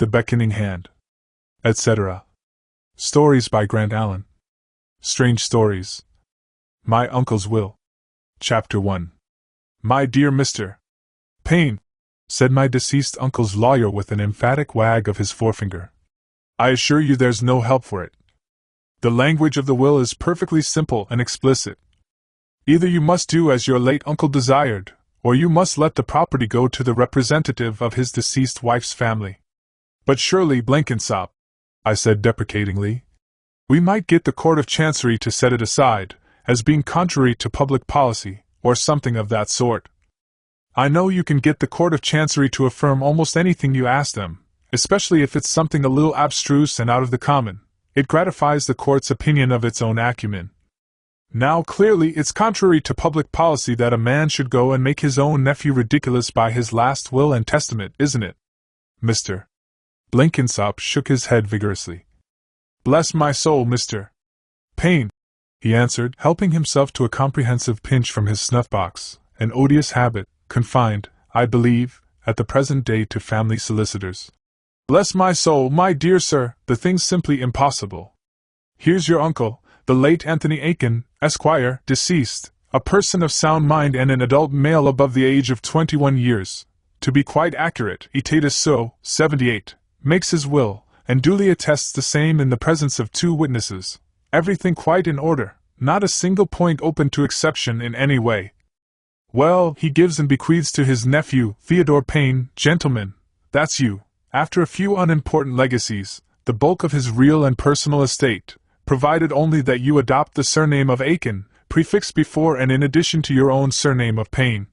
The Beckoning Hand. Etc. Stories by Grant Allen. Strange Stories. My Uncle's Will. Chapter 1. My dear Mr. Payne, said my deceased uncle's lawyer with an emphatic wag of his forefinger, I assure you there's no help for it. The language of the will is perfectly simple and explicit. Either you must do as your late uncle desired, or you must let the property go to the representative of his deceased wife's family. But surely, Blenkinsop, I said deprecatingly, we might get the Court of Chancery to set it aside, as being contrary to public policy, or something of that sort. I know you can get the Court of Chancery to affirm almost anything you ask them, especially if it's something a little abstruse and out of the common. It gratifies the court's opinion of its own acumen. Now clearly it's contrary to public policy that a man should go and make his own nephew ridiculous by his last will and testament, isn't it? Mr. Blenkinsop shook his head vigorously. Bless my soul, Mr. Payne, he answered, helping himself to a comprehensive pinch from his snuff-box, an odious habit, confined, I believe, at the present day to family solicitors. Bless my soul, my dear sir, the thing's simply impossible. Here's your uncle, the late Anthony Aiken, Esquire, deceased, a person of sound mind and an adult male above the age of 21 years. To be quite accurate, itatis so, 78, makes his will, and duly attests the same in the presence of 2 witnesses. Everything quite in order, not a single point open to exception in any way. Well, he gives and bequeaths to his nephew, Theodore Payne, gentleman, that's you, after a few unimportant legacies, the bulk of his real and personal estate, provided only that you adopt the surname of Aiken, prefixed before and in addition to your own surname of Payne.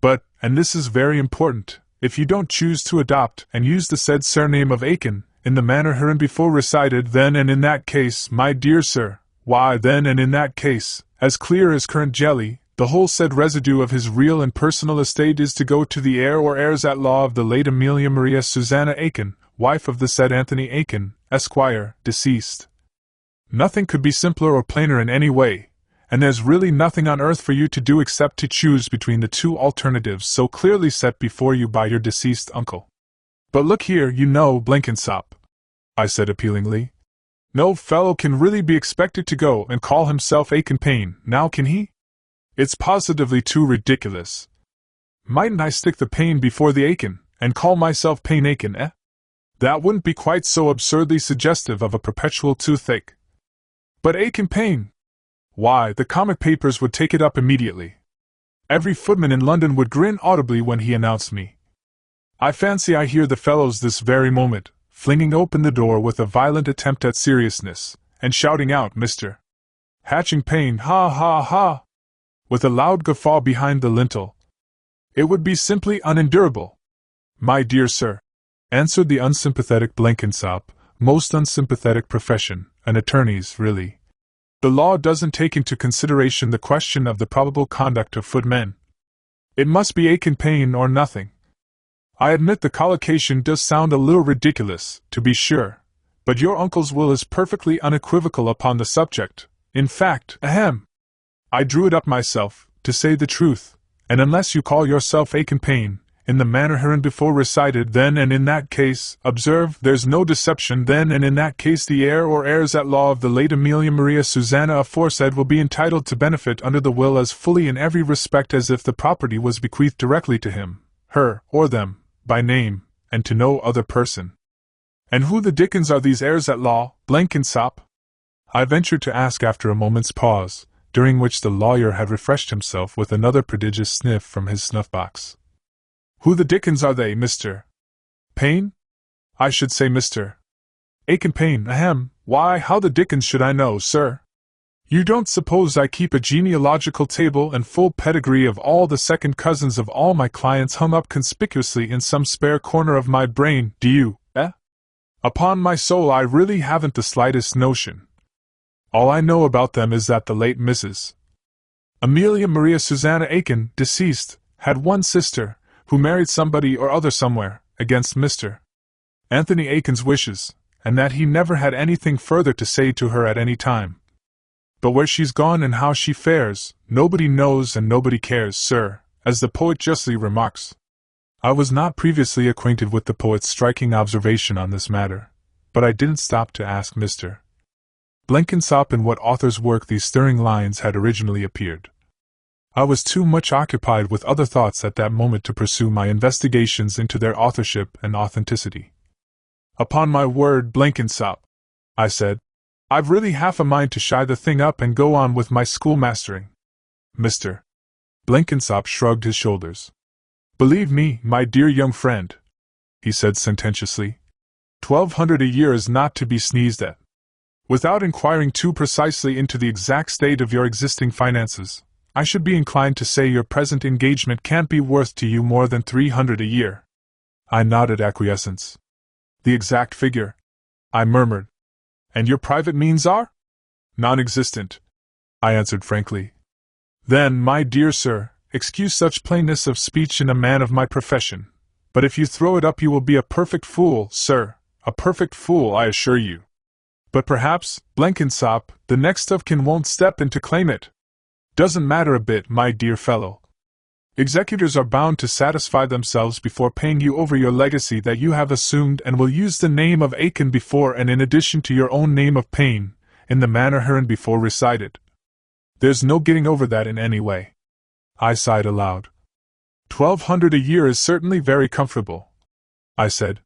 But, and this is very important, if you don't choose to adopt and use the said surname of Aiken, in the manner hereinbefore recited, then and in that case, my dear sir, why then and in that case, as clear as currant jelly, the whole said residue of his real and personal estate is to go to the heir or heirs at law of the late Amelia Maria Susanna Aiken, wife of the said Anthony Aiken, Esquire, deceased. Nothing could be simpler or plainer in any way, and there's really nothing on earth for you to do except to choose between the 2 alternatives so clearly set before you by your deceased uncle. But look here, you know, Blenkinsop, I said appealingly, no fellow can really be expected to go and call himself Aiken Payne, now can he? It's positively too ridiculous. Mightn't I stick the Payne before the Aiken, and call myself Payne Aiken, eh? That wouldn't be quite so absurdly suggestive of a perpetual toothache. But Aiken Payne! Why, the comic papers would take it up immediately. Every footman in London would grin audibly when he announced me. I fancy I hear the fellows this very moment, flinging open the door with a violent attempt at seriousness, and shouting out, Mr. Hatching Payne, ha ha ha! With a loud guffaw behind the lintel. It would be simply unendurable. My dear sir, answered the unsympathetic Blenkinsop, most unsympathetic profession, an attorney's, really. The law doesn't take into consideration the question of the probable conduct of footmen. It must be Aiken Payne or nothing. I admit the collocation does sound a little ridiculous, to be sure, but your uncle's will is perfectly unequivocal upon the subject. In fact, ahem! I drew it up myself, to say the truth, and unless you call yourself Aiken Payne, in the manner hereinbefore recited, then and in that case, observe, there's no deception, then and in that case the heir or heirs at law of the late Amelia Maria Susanna aforesaid will be entitled to benefit under the will as fully in every respect as if the property was bequeathed directly to him, her, or them, by name, and to no other person. And who the dickens are these heirs at law, Blenkinsop? I ventured to ask after a moment's pause, during which the lawyer had refreshed himself with another prodigious sniff from his snuff-box. Who the dickens are they, Mr. Payne? I should say Mr. Aiken Payne, ahem, why, how the dickens should I know, sir? You don't suppose I keep a genealogical table and full pedigree of all the second cousins of all my clients hung up conspicuously in some spare corner of my brain, do you, eh? Upon my soul, I really haven't the slightest notion. All I know about them is that the late Mrs. Amelia Maria Susanna Aiken, deceased, had one sister, who married somebody or other somewhere, against Mr. Anthony Aiken's wishes, and that he never had anything further to say to her at any time. But where she's gone and how she fares, nobody knows and nobody cares, sir, as the poet justly remarks. I was not previously acquainted with the poet's striking observation on this matter, but I didn't stop to ask Mr. Blenkinsop in what author's work these stirring lines had originally appeared. I was too much occupied with other thoughts at that moment to pursue my investigations into their authorship and authenticity. "Upon my word, Blenkinsop," I said, "I've really half a mind to shy the thing up and go on with my schoolmastering." Mr. Blenkinsop shrugged his shoulders. "Believe me, my dear young friend," he said sententiously, 1,200 a year is not to be sneezed at. Without inquiring too precisely into the exact state of your existing finances, I should be inclined to say your present engagement can't be worth to you more than 300 a year." I nodded acquiescence. "The exact figure," I murmured. "And your private means are?" "Non-existent," I answered frankly. "Then, my dear sir, excuse such plainness of speech in a man of my profession, but if you throw it up you will be a perfect fool, sir, a perfect fool, I assure you. But perhaps, Blenkinsop, the next of kin won't step in to claim it. Doesn't matter a bit, my dear fellow. Executors are bound to satisfy themselves before paying you over your legacy that you have assumed and will use the name of Aiken before and in addition to your own name of Payne, in the manner hereinbefore recited. There's no getting over that in any way." I sighed aloud. 1,200 a year is certainly very comfortable," I said.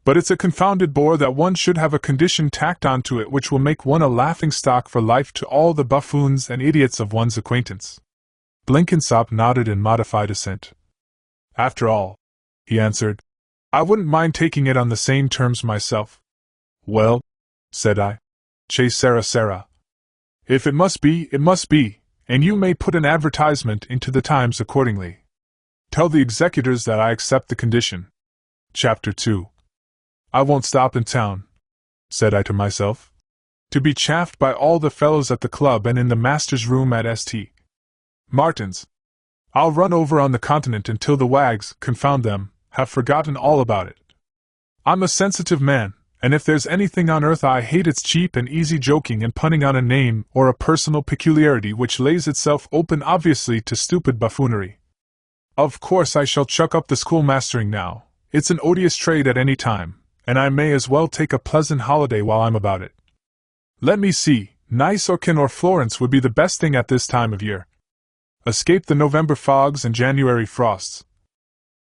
"But it's a confounded bore that one should have a condition tacked onto it which will make one a laughing-stock for life to all the buffoons and idiots of one's acquaintance." Blenkinsop nodded in modified assent. "After all," he answered, "I wouldn't mind taking it on the same terms myself." "Well," said I, "che sera. If it must be, it must be, and you may put an advertisement into the Times accordingly. Tell the executors that I accept the condition." Chapter 2. "I won't stop in town," said I to myself, "to be chaffed by all the fellows at the club and in the master's room at St. Martin's. I'll run over on the continent until the wags, confound them, have forgotten all about it. I'm a sensitive man, and if there's anything on earth I hate it's cheap and easy joking and punning on a name or a personal peculiarity which lays itself open obviously to stupid buffoonery. Of course I shall chuck up the schoolmastering now, it's an odious trade at any time, and I may as well take a pleasant holiday while I'm about it. Let me see, Nice or Cannes or Florence would be the best thing at this time of year. Escape the November fogs and January frosts.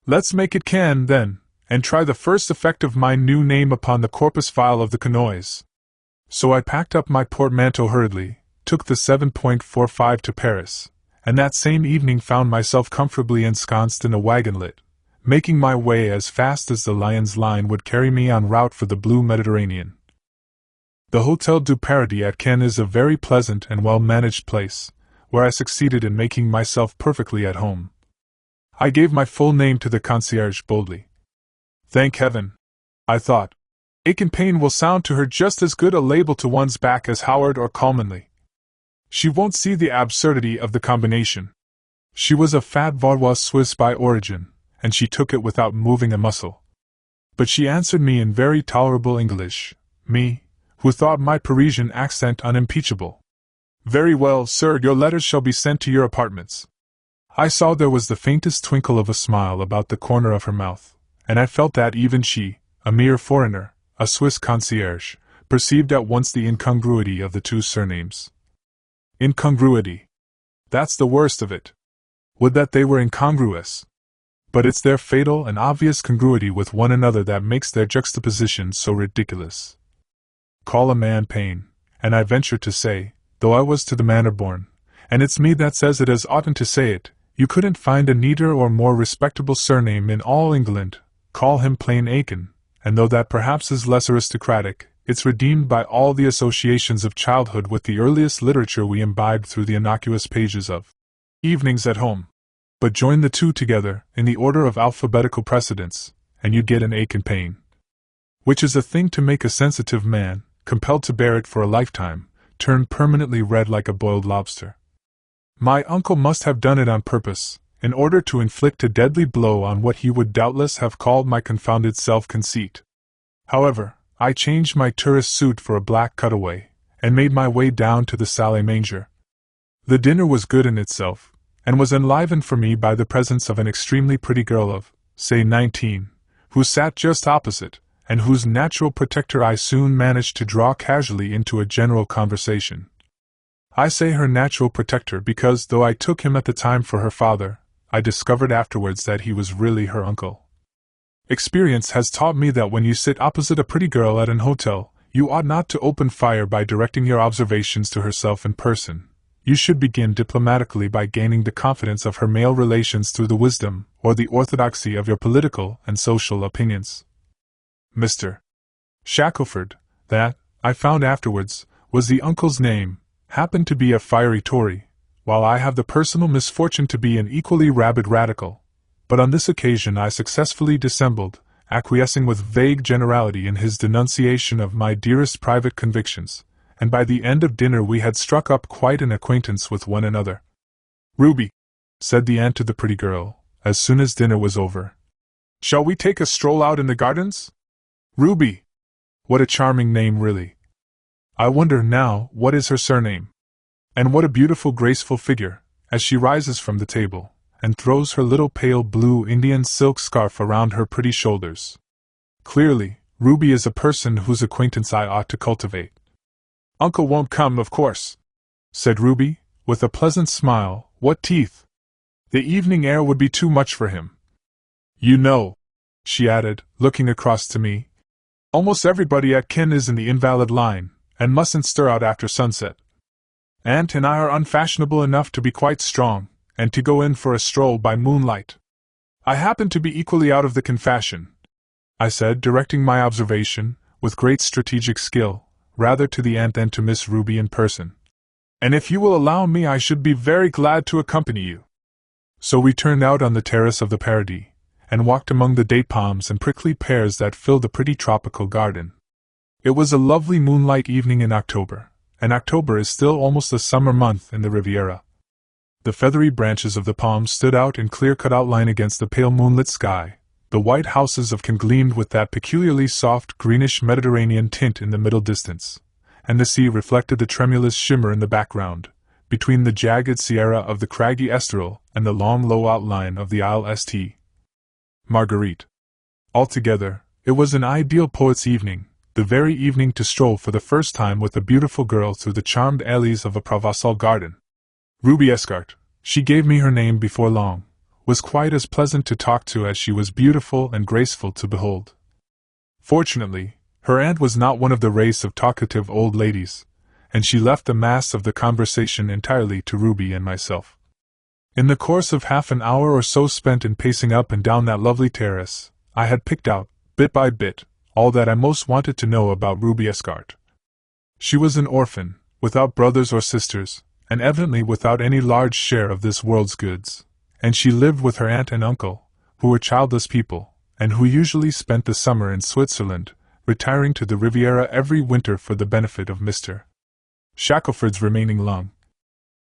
Let's make it Cannes, then, and try the first effect of my new name upon the corpus file of the Canois." So I packed up my portmanteau hurriedly, took the 7.45 to Paris, and that same evening found myself comfortably ensconced in a wagonlet, making my way as fast as the Lyons line would carry me en route for the blue Mediterranean. The Hôtel du Paradis at Cannes is a very pleasant and well-managed place, where I succeeded in making myself perfectly at home. I gave my full name to the concierge boldly. Thank heaven, I thought. Aiken Payne will sound to her just as good a label to one's back as Howard or Colmanley. She won't see the absurdity of the combination. She was a fat Vaudois Swiss by origin, and she took it without moving a muscle. But she answered me in very tolerable English, me, who thought my Parisian accent unimpeachable. "Very well, sir, your letters shall be sent to your apartments." I saw there was the faintest twinkle of a smile about the corner of her mouth, and I felt that even she, a mere foreigner, a Swiss concierge, perceived at once the incongruity of the two surnames. Incongruity. That's the worst of it. Would that they were incongruous. But it's their fatal and obvious congruity with one another that makes their juxtaposition so ridiculous. Call a man Payne, and I venture to say, though I was to the manner born, and it's me that says it as oughtn't to say it, you couldn't find a neater or more respectable surname in all England. Call him plain Aiken, and though that perhaps is less aristocratic, it's redeemed by all the associations of childhood with the earliest literature we imbibed through the innocuous pages of Evenings at Home. But join the two together, in the order of alphabetical precedence, and you get an Aiken Payne. Which is a thing to make a sensitive man, compelled to bear it for a lifetime, turn permanently red like a boiled lobster. My uncle must have done it on purpose, in order to inflict a deadly blow on what he would doubtless have called my confounded self-conceit. However, I changed my tourist suit for a black cutaway, and made my way down to the Salle Manger. The dinner was good in itself, and was enlivened for me by the presence of an extremely pretty girl of say 19, who sat just opposite, and whose natural protector I soon managed to draw casually into a general conversation. I say her natural protector because, though I took him at the time for her father, I discovered afterwards that he was really her uncle. Experience has taught me that when you sit opposite a pretty girl at an hotel, you ought not to open fire by directing your observations to herself in person. You should begin diplomatically by gaining the confidence of her male relations through the wisdom or the orthodoxy of your political and social opinions. Mr. Shackelford, that, I found afterwards, was the uncle's name, happened to be a fiery Tory, while I have the personal misfortune to be an equally rabid radical. But on this occasion I successfully dissembled, acquiescing with vague generality in his denunciation of my dearest private convictions, and by the end of dinner we had struck up quite an acquaintance with one another. "Ruby," said the aunt to the pretty girl, as soon as dinner was over, "shall we take a stroll out in the gardens?" Ruby! What a charming name, really. I wonder, now, what is her surname? And what a beautiful, graceful figure, as she rises from the table, and throws her little pale blue Indian silk scarf around her pretty shoulders. Clearly, Ruby is a person whose acquaintance I ought to cultivate. "Uncle won't come, of course," said Ruby, with a pleasant smile. "What teeth! The evening air would be too much for him. You know," she added, looking across to me, "almost everybody at Ken is in the invalid line, and mustn't stir out after sunset. Aunt and I are unfashionable enough to be quite strong, and to go in for a stroll by moonlight. I happen to be equally out of the fashion," I said, directing my observation, with great strategic skill, rather to the aunt than to Miss Ruby in person. "And if you will allow me, I should be very glad to accompany you." So we turned out on the terrace of the Paradis, and walked among the date palms and prickly pears that filled the pretty tropical garden. It was a lovely moonlight evening in October, and October is still almost a summer month in the Riviera. The feathery branches of the palms stood out in clear-cut outline against the pale moonlit sky. The white houses of Ken gleamed with that peculiarly soft greenish Mediterranean tint in the middle distance, and the sea reflected the tremulous shimmer in the background, between the jagged sierra of the craggy Estoril and the long low outline of the Isle St. Marguerite. Altogether, it was an ideal poet's evening, the very evening to stroll for the first time with a beautiful girl through the charmed alleys of a Provençal garden. Ruby Escart, she gave me her name before long, was quite as pleasant to talk to as she was beautiful and graceful to behold. Fortunately, her aunt was not one of the race of talkative old ladies, and she left the mass of the conversation entirely to Ruby and myself. In the course of half an hour or so spent in pacing up and down that lovely terrace, I had picked out, bit by bit, all that I most wanted to know about Ruby Escart. She was an orphan, without brothers or sisters, and evidently without any large share of this world's goods, and she lived with her aunt and uncle, who were childless people, and who usually spent the summer in Switzerland, retiring to the Riviera every winter for the benefit of Mr. Shackelford's remaining lung.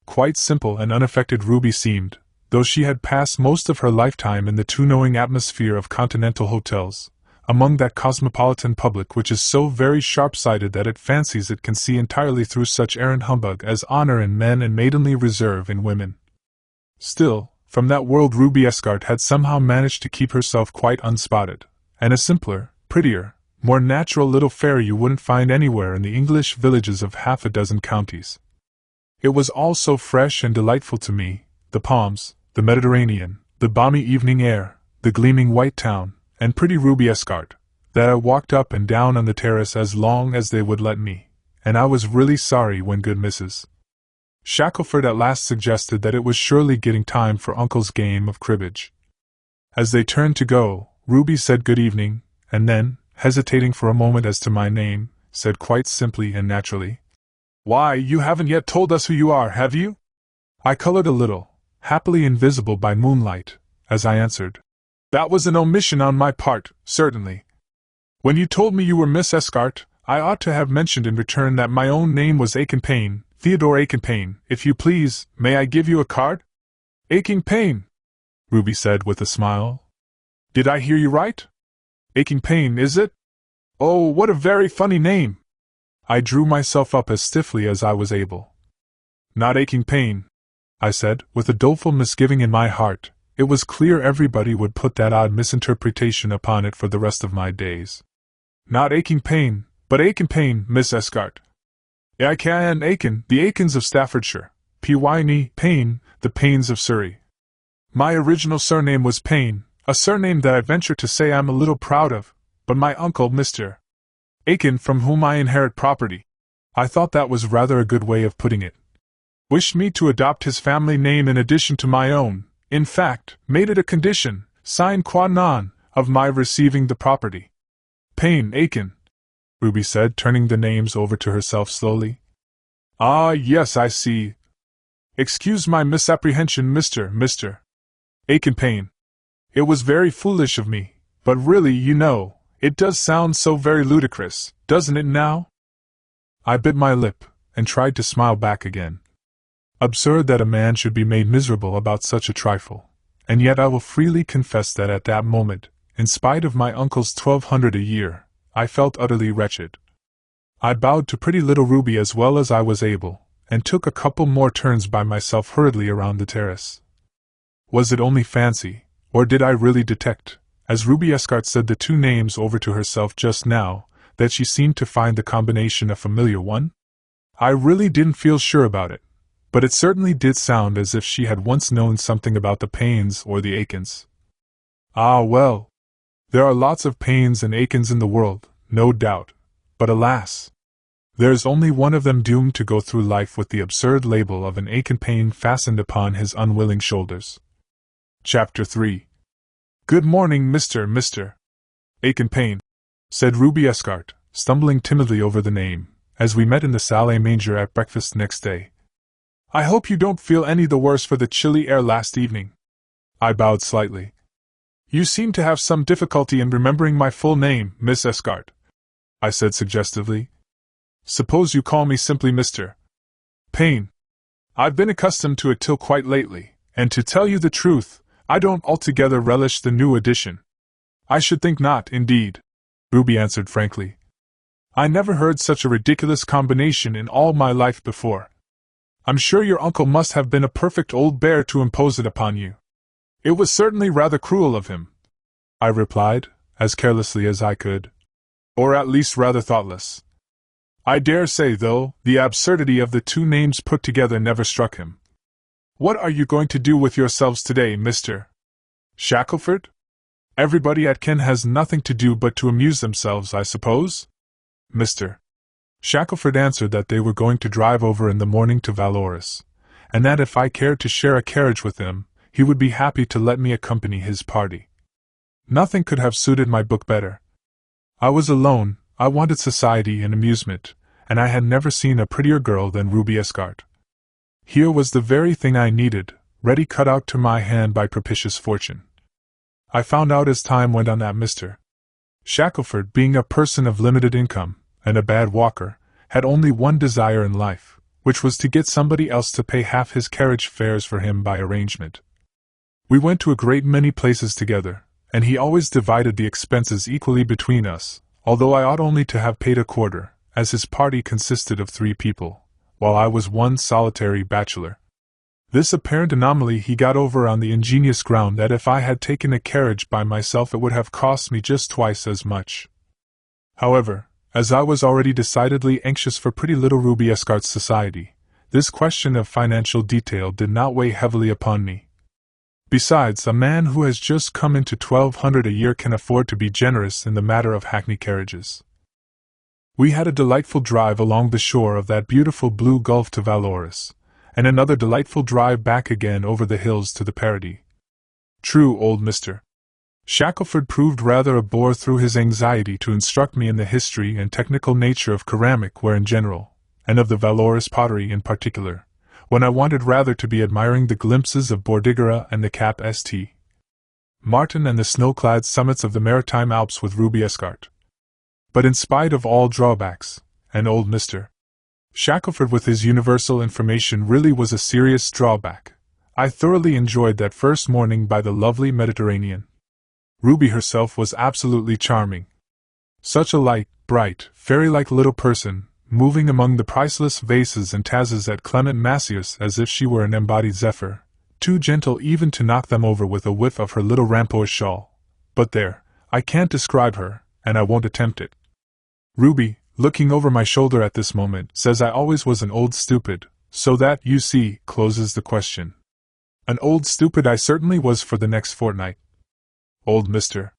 Quite simple and unaffected Ruby seemed, though she had passed most of her lifetime in the too knowing atmosphere of continental hotels, among that cosmopolitan public which is so very sharp-sighted that it fancies it can see entirely through such arrant humbug as honor in men and maidenly reserve in women. Still, from that world Ruby Escart had somehow managed to keep herself quite unspotted, and a simpler, prettier, more natural little fairy you wouldn't find anywhere in the English villages of half a dozen counties. It was all so fresh and delightful to me, the palms, the Mediterranean, the balmy evening air, the gleaming white town, and pretty Ruby Escart, that I walked up and down on the terrace as long as they would let me, and I was really sorry when good Mrs. Shackelford at last suggested that it was surely getting time for Uncle's game of cribbage. As they turned to go, Ruby said good evening, and then, hesitating for a moment as to my name, said quite simply and naturally, "Why, you haven't yet told us who you are, have you?" I colored a little, happily invisible by moonlight, as I answered, "That was an omission on my part, certainly. When you told me you were Miss Escart, I ought to have mentioned in return that my own name was Aikenpayne, Theodore Aikenpayne. If you please, may I give you a card?" "Aikenpayne," Ruby said with a smile. "Did I hear you right? Aikenpayne, is it? Oh, what a very funny name!" I drew myself up as stiffly as I was able. "Not Aikenpayne," I said, with a doleful misgiving in my heart. It was clear everybody would put that odd misinterpretation upon it for the rest of my days. Not aching pain, but Aiken pain, Miss Escart. Aiken, Aiken, the Aikens of Staffordshire. Pyne, Pain, the Pains of Surrey. My original surname was Payne, a surname that I venture to say I'm a little proud of, but my uncle, Mr. Aiken, from whom I inherit property, I thought that was rather a good way of putting it, wished me to adopt his family name in addition to my own, in fact, made it a condition, sine qua non, of my receiving the property. Payne, Aiken, Ruby said, turning the names over to herself slowly. Ah, yes, I see. Excuse my misapprehension, Mr. Aiken Payne. It was very foolish of me, but really, you know, it does sound so very ludicrous, doesn't it now? I bit my lip, and tried to smile back again. Absurd that a man should be made miserable about such a trifle, and yet I will freely confess that at that moment, in spite of my uncle's 1,200 a year, I felt utterly wretched. I bowed to pretty little Ruby as well as I was able, and took a couple more turns by myself hurriedly around the terrace. Was it only fancy, or did I really detect, as Ruby Escart said the two names over to herself just now, that she seemed to find the combination a familiar one? I really didn't feel sure about it, but it certainly did sound as if she had once known something about the Paynes or the Aikens. Ah, well, there are lots of Paynes and Aikens in the world, no doubt, but alas, there is only one of them doomed to go through life with the absurd label of an Aiken Payne fastened upon his unwilling shoulders. Chapter 3. Good morning, Mr. Aiken Payne, said Ruby Escart, stumbling timidly over the name, as we met in the salle à manger at breakfast next day. I hope you don't feel any the worse for the chilly air last evening. I bowed slightly. You seem to have some difficulty in remembering my full name, Miss Escart, I said suggestively. Suppose you call me simply Mr. Payne. I've been accustomed to it till quite lately, and to tell you the truth, I don't altogether relish the new addition. I should think not, indeed, Ruby answered frankly. I never heard such a ridiculous combination in all my life before. I'm sure your uncle must have been a perfect old bear to impose it upon you. It was certainly rather cruel of him, I replied, as carelessly as I could. Or at least rather thoughtless. I dare say, though, the absurdity of the two names put together never struck him. What are you going to do with yourselves today, Mr. Shackelford? Everybody at Ken has nothing to do but to amuse themselves, I suppose? Mr. Shackelford answered that they were going to drive over in the morning to Valoris, and that if I cared to share a carriage with him, he would be happy to let me accompany his party. Nothing could have suited my book better. I was alone, I wanted society and amusement, and I had never seen a prettier girl than Ruby Escart. Here was the very thing I needed, ready cut out to my hand by propitious fortune. I found out as time went on that Mr. Shackelford, being a person of limited income, and a bad walker, had only one desire in life, which was to get somebody else to pay half his carriage fares for him by arrangement. We went to a great many places together, and he always divided the expenses equally between us, although I ought only to have paid a quarter, as his party consisted of 3 people, while I was one solitary bachelor. This apparent anomaly he got over on the ingenious ground that if I had taken a carriage by myself it would have cost me just twice as much. However, as I was already decidedly anxious for pretty little Ruby Escart's society, this question of financial detail did not weigh heavily upon me. Besides, a man who has just come into 1,200 a year can afford to be generous in the matter of hackney carriages. We had a delightful drive along the shore of that beautiful blue gulf to Valoris, and another delightful drive back again over the hills to the Paradis. True, old Mr. Shackelford proved rather a bore through his anxiety to instruct me in the history and technical nature of ceramic ware in general, and of the Valoris pottery in particular, when I wanted rather to be admiring the glimpses of Bordighera and the Cap St. Martin and the snow-clad summits of the maritime Alps with Ruby Escart. But in spite of all drawbacks, and old Mr. Shackelford with his universal information really was a serious drawback, I thoroughly enjoyed that first morning by the lovely Mediterranean. Ruby herself was absolutely charming. Such a light, bright, fairy-like little person, moving among the priceless vases and tazes at Clement Massius as if she were an embodied zephyr, too gentle even to knock them over with a whiff of her little rampoish shawl. But there, I can't describe her, and I won't attempt it. Ruby, looking over my shoulder at this moment, says I always was an old stupid, so that, you see, closes the question. An old stupid I certainly was for the next fortnight. Old Mr.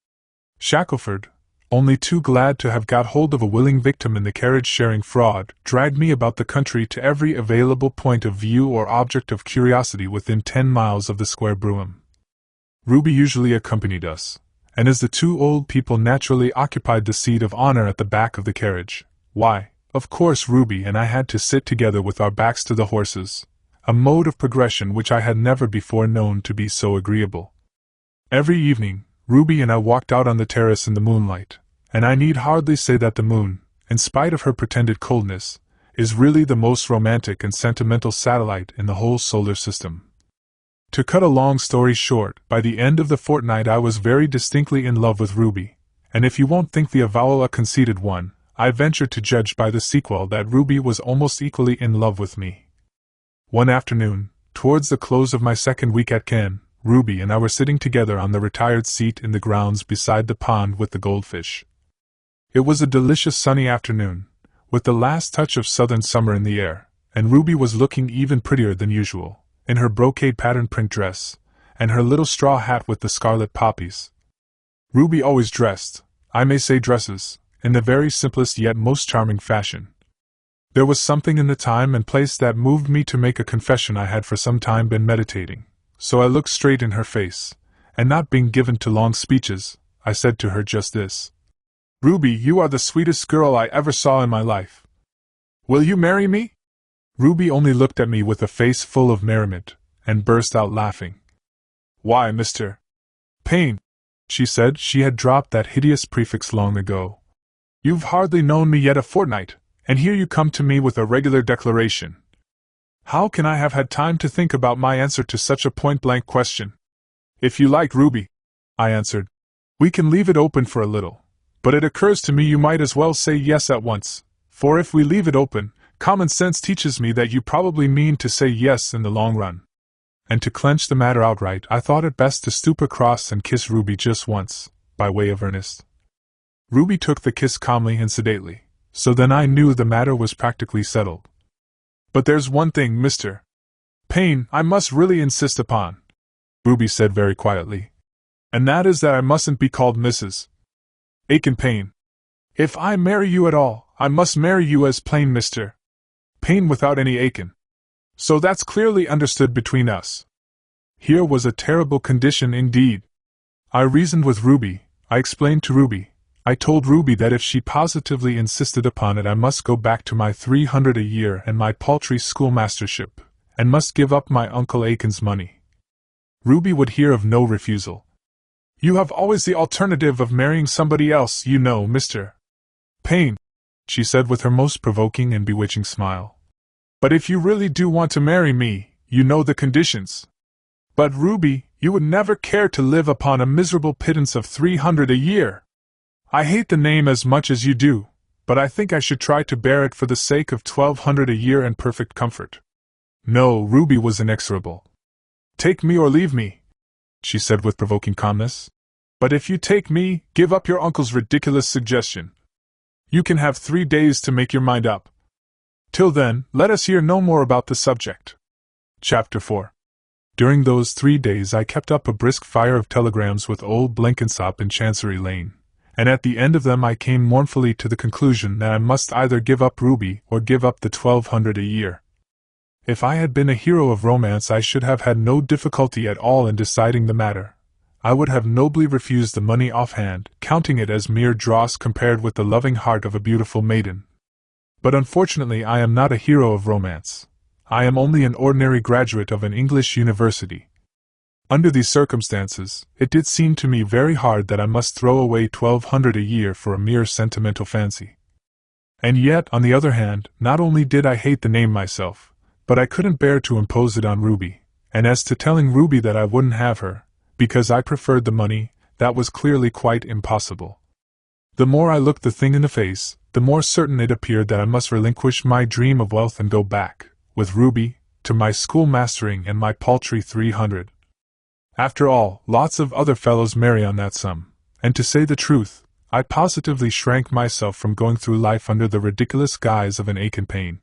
Shackelford, only too glad to have got hold of a willing victim in the carriage-sharing fraud, dragged me about the country to every available point of view or object of curiosity within 10 miles of the square brougham. Ruby usually accompanied us, and as the two old people naturally occupied the seat of honor at the back of the carriage, why, of course Ruby and I had to sit together with our backs to the horses, a mode of progression which I had never before known to be so agreeable. Every evening, Ruby and I walked out on the terrace in the moonlight, and I need hardly say that the moon, in spite of her pretended coldness, is really the most romantic and sentimental satellite in the whole solar system. To cut a long story short, by the end of the fortnight I was very distinctly in love with Ruby, and if you won't think the avowal a conceited one, I venture to judge by the sequel that Ruby was almost equally in love with me. One afternoon, towards the close of my second week at Cannes, Ruby and I were sitting together on the retired seat in the grounds beside the pond with the goldfish. It was a delicious sunny afternoon, with the last touch of southern summer in the air, and Ruby was looking even prettier than usual, in her brocade patterned print dress, and her little straw hat with the scarlet poppies. Ruby always dressed, I may say dresses, in the very simplest yet most charming fashion. There was something in the time and place that moved me to make a confession I had for some time been meditating. So I looked straight in her face, and not being given to long speeches, I said to her just this. Ruby, you are the sweetest girl I ever saw in my life. Will you marry me? Ruby only looked at me with a face full of merriment, and burst out laughing. Why, Mr. Payne, she said, she had dropped that hideous prefix long ago. You've hardly known me yet a fortnight, and here you come to me with a regular declaration. How can I have had time to think about my answer to such a point-blank question? If you like, Ruby, I answered, we can leave it open for a little, but it occurs to me you might as well say yes at once, for if we leave it open, common sense teaches me that you probably mean to say yes in the long run. And to clench the matter outright, I thought it best to stoop across and kiss Ruby just once, by way of earnest. Ruby took the kiss calmly and sedately, so then I knew the matter was practically settled. But there's one thing, Mr. Payne, I must really insist upon, Ruby said very quietly. And that is that I mustn't be called Mrs. Aiken Payne. If I marry you at all, I must marry you as plain Mr. Payne without any Aiken. So that's clearly understood between us. Here was a terrible condition indeed. I reasoned with Ruby, I explained to Ruby. I told Ruby that if she positively insisted upon it I must go back to my 300 a year and my paltry schoolmastership, and must give up my Uncle Aiken's money. Ruby would hear of no refusal. You have always the alternative of marrying somebody else, you know, Mr. Payne, she said with her most provoking and bewitching smile. But if you really do want to marry me, you know the conditions. But Ruby, you would never care to live upon a miserable pittance of 300 a year. I hate the name as much as you do, but I think I should try to bear it for the sake of 1,200 a year and perfect comfort. No, Ruby was inexorable. Take me or leave me, she said with provoking calmness. But if you take me, give up your uncle's ridiculous suggestion. You can have 3 days to make your mind up. Till then, let us hear no more about the subject. Chapter 4. During those 3 days I kept up a brisk fire of telegrams with old Blenkinsop in Chancery Lane, and at the end of them I came mournfully to the conclusion that I must either give up Ruby or give up the 1,200 a year. If I had been a hero of romance I should have had no difficulty at all in deciding the matter. I would have nobly refused the money offhand, counting it as mere dross compared with the loving heart of a beautiful maiden. But unfortunately I am not a hero of romance. I am only an ordinary graduate of an English university. Under these circumstances, it did seem to me very hard that I must throw away 1,200 a year for a mere sentimental fancy. And yet, on the other hand, not only did I hate the name myself, but I couldn't bear to impose it on Ruby, and as to telling Ruby that I wouldn't have her, because I preferred the money, that was clearly quite impossible. The more I looked the thing in the face, the more certain it appeared that I must relinquish my dream of wealth and go back, with Ruby, to my schoolmastering and my paltry 300. After all, lots of other fellows marry on that sum, and to say the truth, I positively shrank myself from going through life under the ridiculous guise of an ache and pain.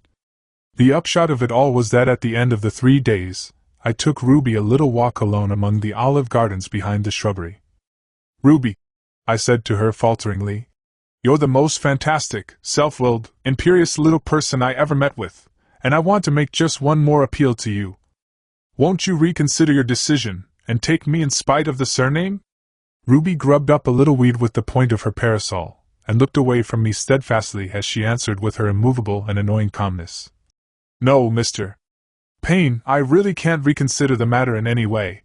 The upshot of it all was that at the end of the 3 days, I took Ruby a little walk alone among the olive gardens behind the shrubbery. "Ruby," I said to her falteringly, "you're the most fantastic, self-willed, imperious little person I ever met with, and I want to make just one more appeal to you. Won't you reconsider your decision, and take me in spite of the surname?" Ruby grubbed up a little weed with the point of her parasol, and looked away from me steadfastly as she answered with her immovable and annoying calmness. "No, Mr. Payne, I really can't reconsider the matter in any way.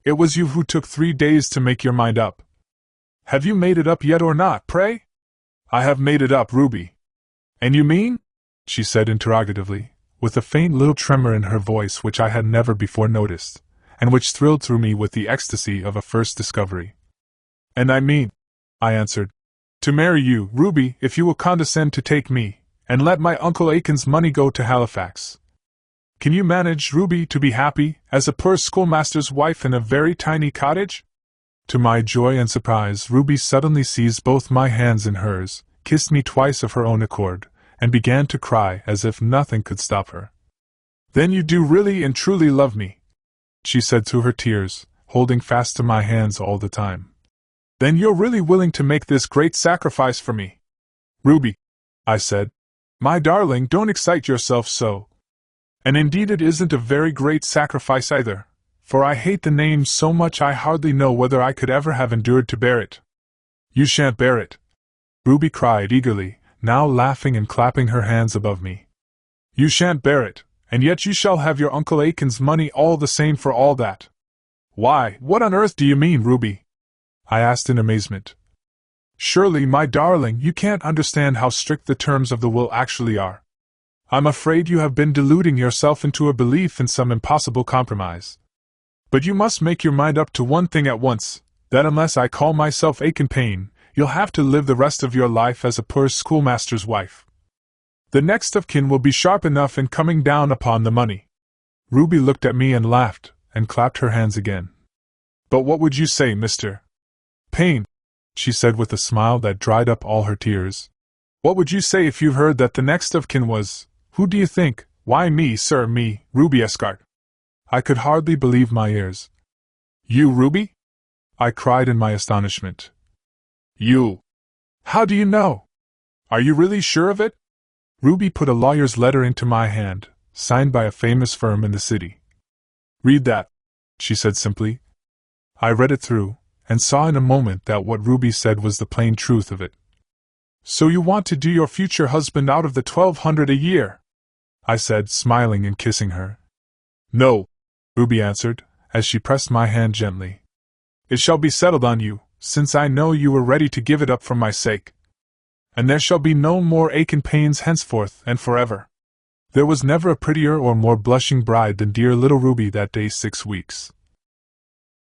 It was you who took 3 days to make your mind up. Have you made it up yet or not, pray?" "I have made it up, Ruby." "And you mean?" she said interrogatively, with a faint little tremor in her voice which I had never before noticed, and which thrilled through me with the ecstasy of a first discovery. "And I mean," I answered, "to marry you, Ruby, if you will condescend to take me, and let my Uncle Aiken's money go to Halifax. Can you manage, Ruby, to be happy, as a poor schoolmaster's wife in a very tiny cottage?" To my joy and surprise, Ruby suddenly seized both my hands in hers, kissed me twice of her own accord, and began to cry as if nothing could stop her. "Then you do really and truly love me," she said through her tears, holding fast to my hands all the time. "Then you're really willing to make this great sacrifice for me?" "Ruby," I said, "my darling, don't excite yourself so. And indeed it isn't a very great sacrifice either, for I hate the name so much I hardly know whether I could ever have endured to bear it." "You shan't bear it," Ruby cried eagerly, now laughing and clapping her hands above me. "You shan't bear it, and yet you shall have your Uncle Aiken's money all the same for all that." "Why, what on earth do you mean, Ruby?" I asked in amazement. "Surely, my darling, you can't understand how strict the terms of the will actually are. I'm afraid you have been deluding yourself into a belief in some impossible compromise. But you must make your mind up to one thing at once, that unless I call myself Aiken Payne, you'll have to live the rest of your life as a poor schoolmaster's wife. The next of kin will be sharp enough in coming down upon the money." Ruby looked at me and laughed, and clapped her hands again. "But what would you say, Mr. Payne?" she said with a smile that dried up all her tears. "What would you say if you heard that the next of kin was, who do you think? Why me, sir, me, Ruby Escart." I could hardly believe my ears. "You, Ruby?" I cried in my astonishment. "You? How do you know? Are you really sure of it?" Ruby put a lawyer's letter into my hand, signed by a famous firm in the city. "Read that," she said simply. I read it through, and saw in a moment that what Ruby said was the plain truth of it. "So you want to do your future husband out of the 1,200 a year?" I said, smiling and kissing her. "No," Ruby answered, as she pressed my hand gently. "It shall be settled on you, since I know you were ready to give it up for my sake. And there shall be no more Aiken Paynes henceforth and forever." There was never a prettier or more blushing bride than dear little Ruby that day 6 weeks.